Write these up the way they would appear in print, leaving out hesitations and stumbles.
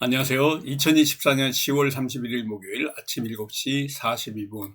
안녕하세요. 2024년 10월 31일 목요일 아침 7시 42분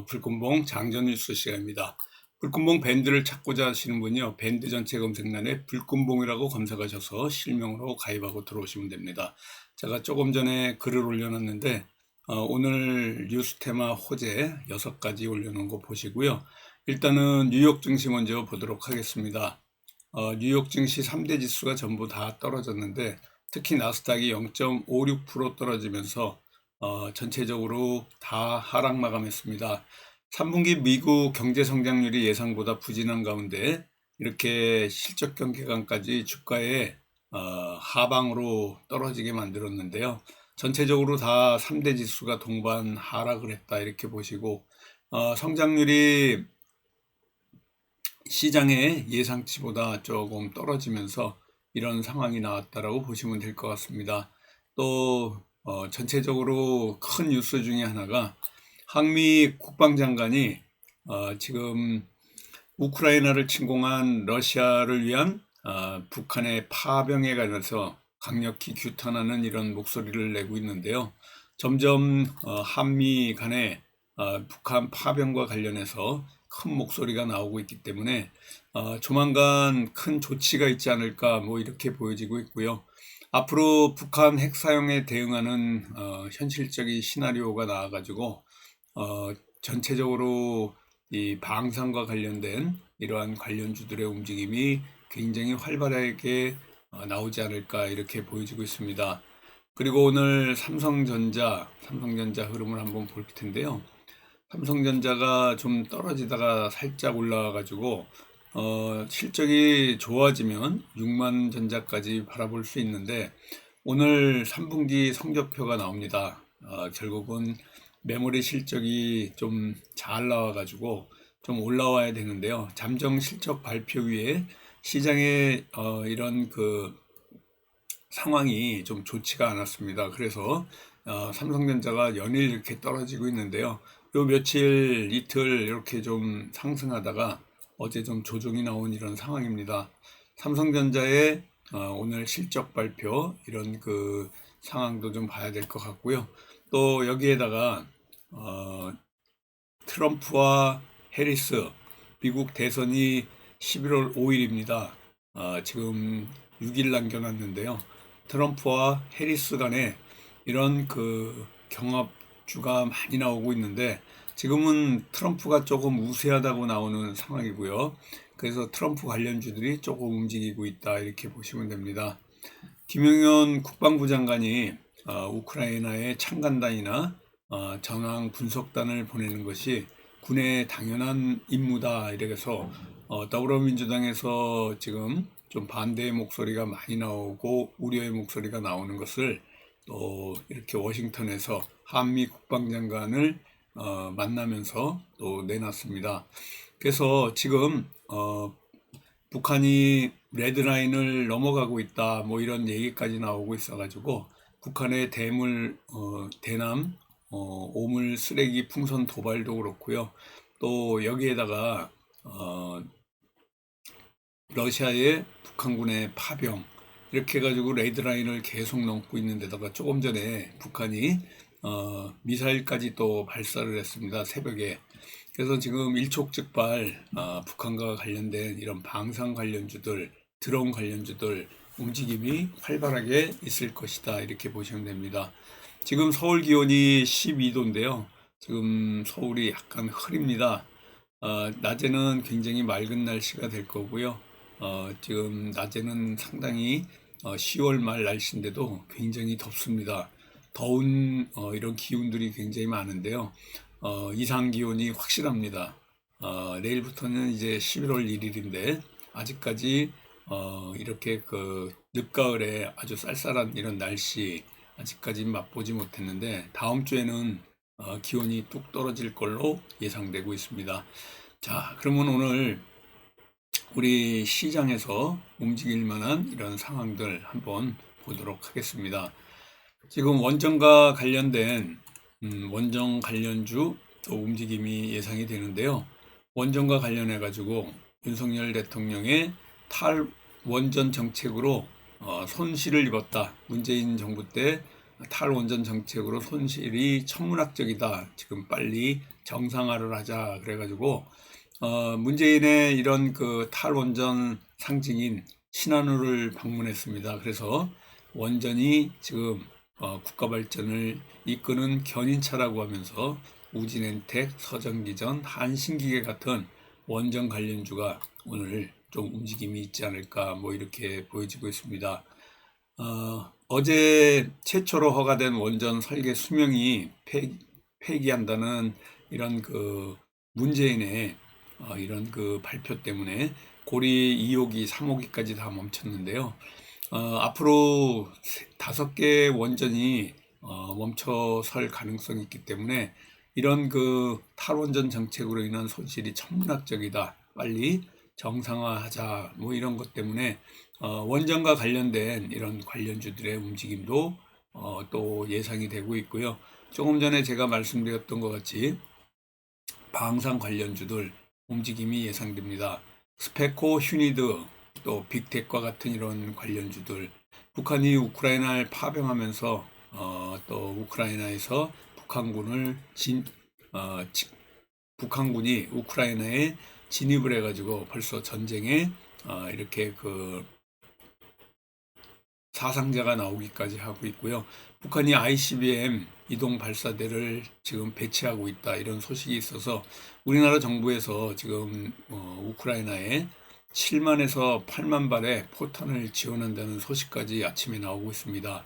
불금봉 장전 뉴스 시간입니다. 불금봉 밴드를 찾고자 하시는 분이요. 밴드 전체 검색란에 불금봉이라고 검색하셔서 실명으로 가입하고 들어오시면 됩니다. 제가 조금 전에 글을 올려놨는데 오늘 뉴스 테마 호재 6가지 올려놓은 거 보시고요. 일단은 뉴욕 증시 먼저 보도록 하겠습니다. 뉴욕 증시 3대 지수가 전부 다 떨어졌는데 특히 나스닥이 0.56% 떨어지면서 전체적으로 다 하락 마감했습니다. 3분기 미국 경제 성장률이 예상보다 부진한 가운데 이렇게 실적 경계감까지 주가에 하방으로 떨어지게 만들었는데요. 전체적으로 다 3대 지수가 동반 하락을 했다 이렇게 보시고 성장률이 시장의 예상치보다 조금 떨어지면서 이런 상황이 나왔다라고 보시면 될 것 같습니다. 또 전체적으로 큰 뉴스 중에 하나가 한미 국방장관이 지금 우크라이나를 침공한 러시아를 위한 북한의 파병에 관해서 강력히 규탄하는 이런 목소리를 내고 있는데요. 점점 한미 간에 북한 파병과 관련해서 큰 목소리가 나오고 있기 때문에 조만간 큰 조치가 있지 않을까 뭐 이렇게 보여지고 있고요. 앞으로 북한 핵 사용에 대응하는 현실적인 시나리오가 나와가지고 전체적으로 이 방산과 관련된 이러한 관련주들의 움직임이 굉장히 활발하게 나오지 않을까 이렇게 보여지고 있습니다. 그리고 오늘 삼성전자 흐름을 한번 볼 텐데요. 삼성전자가 좀 떨어지다가 살짝 올라와가지고 실적이 좋아지면 6만 전자까지 바라볼 수 있는데 오늘 3분기 성적표가 나옵니다. 결국은 메모리 실적이 좀 잘 나와가지고 좀 올라와야 되는데요. 잠정 실적 발표 위에 시장의 이런 그 상황이 좀 좋지가 않았습니다. 그래서 삼성전자가 연일 이렇게 떨어지고 있는데요. 요 며칠 이틀 이렇게 좀 상승하다가 어제 좀 조정이 나온 이런 상황입니다. 삼성전자의 오늘 실적 발표 이런 그 상황도 좀 봐야 될 것 같고요. 또 여기에다가 트럼프와 해리스 미국 대선이 11월 5일입니다. 지금 6일 남겨놨는데요. 트럼프와 해리스 간에 이런 그 경합주가 많이 나오고 있는데 지금은 트럼프가 조금 우세하다고 나오는 상황이고요. 그래서 트럼프 관련주들이 조금 움직이고 있다 이렇게 보시면 됩니다. 김용현 국방부 장관이 우크라이나에 창간단이나 전황 분석단을 보내는 것이 군의 당연한 임무다 이래서 더불어민주당에서 지금 좀 반대의 목소리가 많이 나오고 우려의 목소리가 나오는 것을 또 이렇게 워싱턴에서 한미 국방장관을 만나면서 또 내놨습니다. 그래서 지금 북한이 레드라인을 넘어가고 있다 뭐 이런 얘기까지 나오고 있어가지고 북한의 대남 오물 쓰레기 풍선 도발도 그렇고요. 또 여기에다가 러시아의 북한군의 파병 이렇게 해가지고 레드라인을 계속 넘고 있는 데다가 조금 전에 북한이 미사일까지 또 발사를 했습니다. 새벽에. 그래서 지금 일촉즉발 북한과 관련된 이런 방산 관련주들, 드론 관련주들 움직임이 활발하게 있을 것이다 이렇게 보시면 됩니다. 지금 서울 기온이 12도인데요. 지금 서울이 약간 흐립니다. 낮에는 굉장히 맑은 날씨가 될 거고요. 지금 낮에는 상당히 10월 말 날씨인데도 굉장히 덥습니다. 더운 이런 기운들이 굉장히 많은데요. 이상 기온이 확실합니다. 내일부터는 이제 11월 1일인데 아직까지 이렇게 그 늦가을에 아주 쌀쌀한 이런 날씨 아직까지 맛보지 못했는데 다음 주에는 기온이 뚝 떨어질 걸로 예상되고 있습니다. 자, 그러면 오늘 우리 시장에서 움직일 만한 이런 상황들 한번 보도록 하겠습니다. 지금 원전과 관련된 원전 관련주 또 움직임이 예상이 되는데요. 원전과 관련해 가지고 윤석열 대통령의 탈원전 정책으로 손실을 입었다. 문재인 정부 때 탈원전 정책으로 손실이 천문학적이다. 지금 빨리 정상화를 하자. 그래가지고 문재인의 이런 그 탈원전 상징인 신한우를 방문했습니다. 그래서 원전이 지금 국가 발전을 이끄는 견인차라고 하면서 우진엔텍, 서전기전, 한신기계 같은 원전 관련주가 오늘 좀 움직임이 있지 않을까 뭐 이렇게 보여지고 있습니다. 어제 최초로 허가된 원전 설계 수명이 폐기한다는 이런 그 문재인의 이런 그 발표 때문에 고리 2호기, 3호기까지 다 멈췄는데요. 앞으로 5개 원전이 멈춰설 가능성이 있기 때문에 이런 그 탈원전 정책으로 인한 손실이 천문학적이다. 빨리 정상화하자. 뭐 이런 것 때문에 원전과 관련된 이런 관련주들의 움직임도 또 예상이 되고 있고요. 조금 전에 제가 말씀드렸던 것 같이 방산 관련주들 움직임이 예상됩니다. 스페코, 휴니드, 또 빅텍과 같은 이런 관련주들, 북한이 우크라이나를 파병하면서 또 우크라이나에서 북한군이 우크라이나에 진입을 해가지고 벌써 전쟁에 이렇게 그 사상자가 나오기까지 하고 있고요. 북한이 ICBM 이동 발사대를 지금 배치하고 있다 이런 소식이 있어서 우리나라 정부에서 지금 우크라이나에 7만에서 8만 발의 포탄을 지원한다는 소식까지 아침에 나오고 있습니다.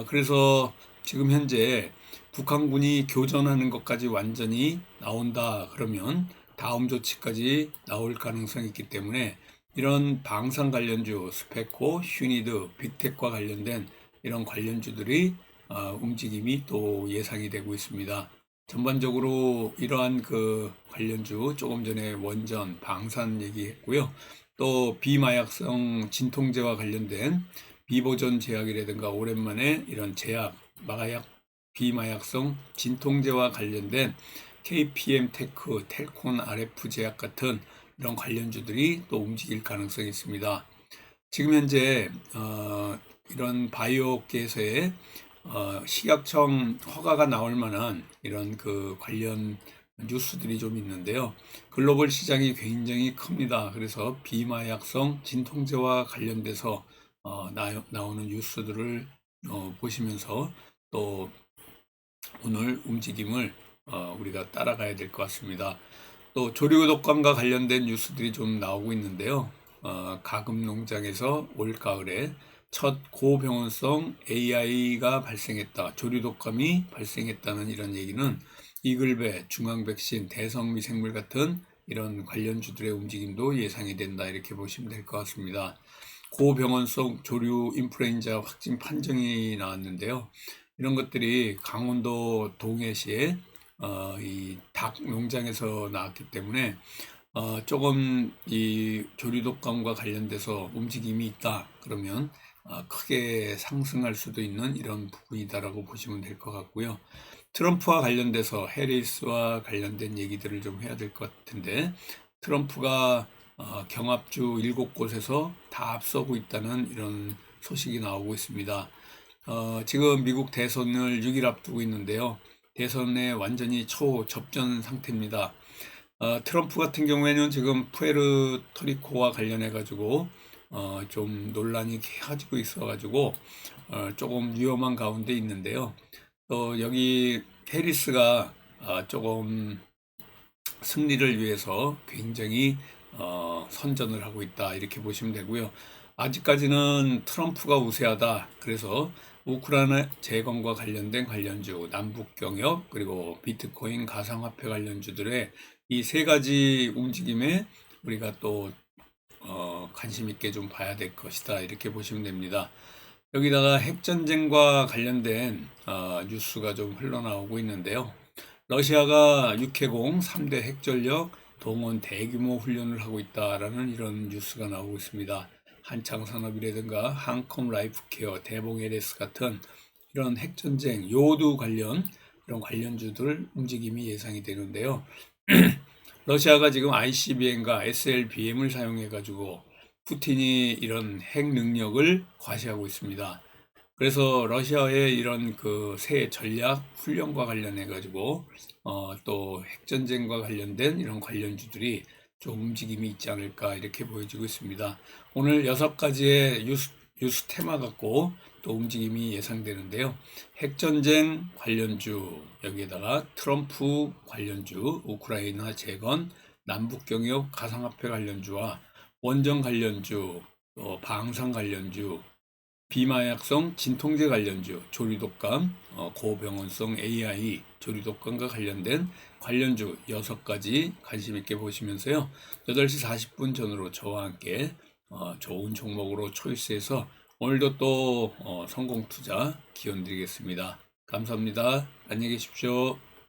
그래서 지금 현재 북한군이 교전하는 것까지 완전히 나온다 그러면 다음 조치까지 나올 가능성이 있기 때문에 이런 방산 관련주, 스페코, 휴니드, 빅텍과 관련된 이런 관련주들이 움직임이 또 예상이 되고 있습니다. 전반적으로 이러한 그 관련주 조금 전에 원전, 방산 얘기했고요. 또 비마약성 진통제와 관련된 비보존 제약이라든가 오랜만에 이런 제약, 비마약성 진통제와 관련된 KPM 테크, 텔콘 RF 제약 같은 이런 관련주들이 또 움직일 가능성이 있습니다. 지금 현재 이런 바이오업계에서의 식약청 허가가 나올 만한 이런 그 관련 뉴스들이 좀 있는데요. 글로벌 시장이 굉장히 큽니다. 그래서 비마약성 진통제와 관련돼서 나오는 뉴스들을 보시면서 또 오늘 움직임을 우리가 따라가야 될 것 같습니다. 또 조류독감과 관련된 뉴스들이 좀 나오고 있는데요. 가금 농장에서 올가을에 첫 고병원성 AI가 발생했다. 조류독감이 발생했다는 이런 얘기는 이글배, 중앙백신, 대성미생물 같은 이런 관련주들의 움직임도 예상이 된다. 이렇게 보시면 될 것 같습니다. 고병원성 조류 인플루엔자 확진 판정이 나왔는데요. 이런 것들이 강원도 동해시에 이 닭 농장에서 나왔기 때문에 조금 이 조류독감과 관련돼서 움직임이 있다 그러면 크게 상승할 수도 있는 이런 부분이다라고 보시면 될 것 같고요. 트럼프와 관련돼서 해리스와 관련된 얘기들을 좀 해야 될 것 같은데 트럼프가 경합주 7곳에서 다 앞서고 있다는 이런 소식이 나오고 있습니다. 지금 미국 대선을 6일 앞두고 있는데요. 대선에 완전히 초접전 상태입니다. 트럼프 같은 경우에는 지금 푸에르토리코와 관련해 가지고 좀 논란이 커지고 있어 가지고 조금 위험한 가운데 있는데요. 또 여기 해리스가 조금 승리를 위해서 굉장히 선전을 하고 있다 이렇게 보시면 되고요. 아직까지는 트럼프가 우세하다. 그래서 우크라이나 재건과 관련된 관련주, 남북 경협, 그리고 비트코인 가상화폐 관련주들의 이 세 가지 움직임에 우리가 또 관심 있게 좀 봐야 될 것이다 이렇게 보시면 됩니다. 여기다가 핵전쟁과 관련된 뉴스가 좀 흘러나오고 있는데요. 러시아가 육해공 3대 핵전력 동원 대규모 훈련을 하고 있다라는 이런 뉴스가 나오고 있습니다. 한창산업이라든가 한컴 라이프케어, 대봉 LS 같은 이런 핵전쟁, 요두 관련 이런 관련주들 움직임이 예상이 되는데요. 러시아가 지금 ICBM과 SLBM을 사용해 가지고 푸틴이 이런 핵 능력을 과시하고 있습니다. 그래서 러시아의 이런 그 새 전략 훈련과 관련해 가지고 또 핵전쟁과 관련된 이런 관련주들이 좀 움직임이 있지 않을까 이렇게 보여지고 있습니다. 오늘 6가지의 뉴스 테마 갖고 또 움직임이 예상되는데요. 핵전쟁 관련주, 여기에다가 트럼프 관련주, 우크라이나 재건, 남북경협 가상화폐 관련주와 원전 관련주, 방산 관련주, 비마약성 진통제 관련주, 조류독감, 고병원성 AI, 조류독감과 관련된 관련주 6가지 관심 있게 보시면서요. 8시 40분 전으로 저와 함께 좋은 종목으로 초이스해서 오늘도 또 성공 투자 기원 드리겠습니다. 감사합니다. 안녕히 계십시오.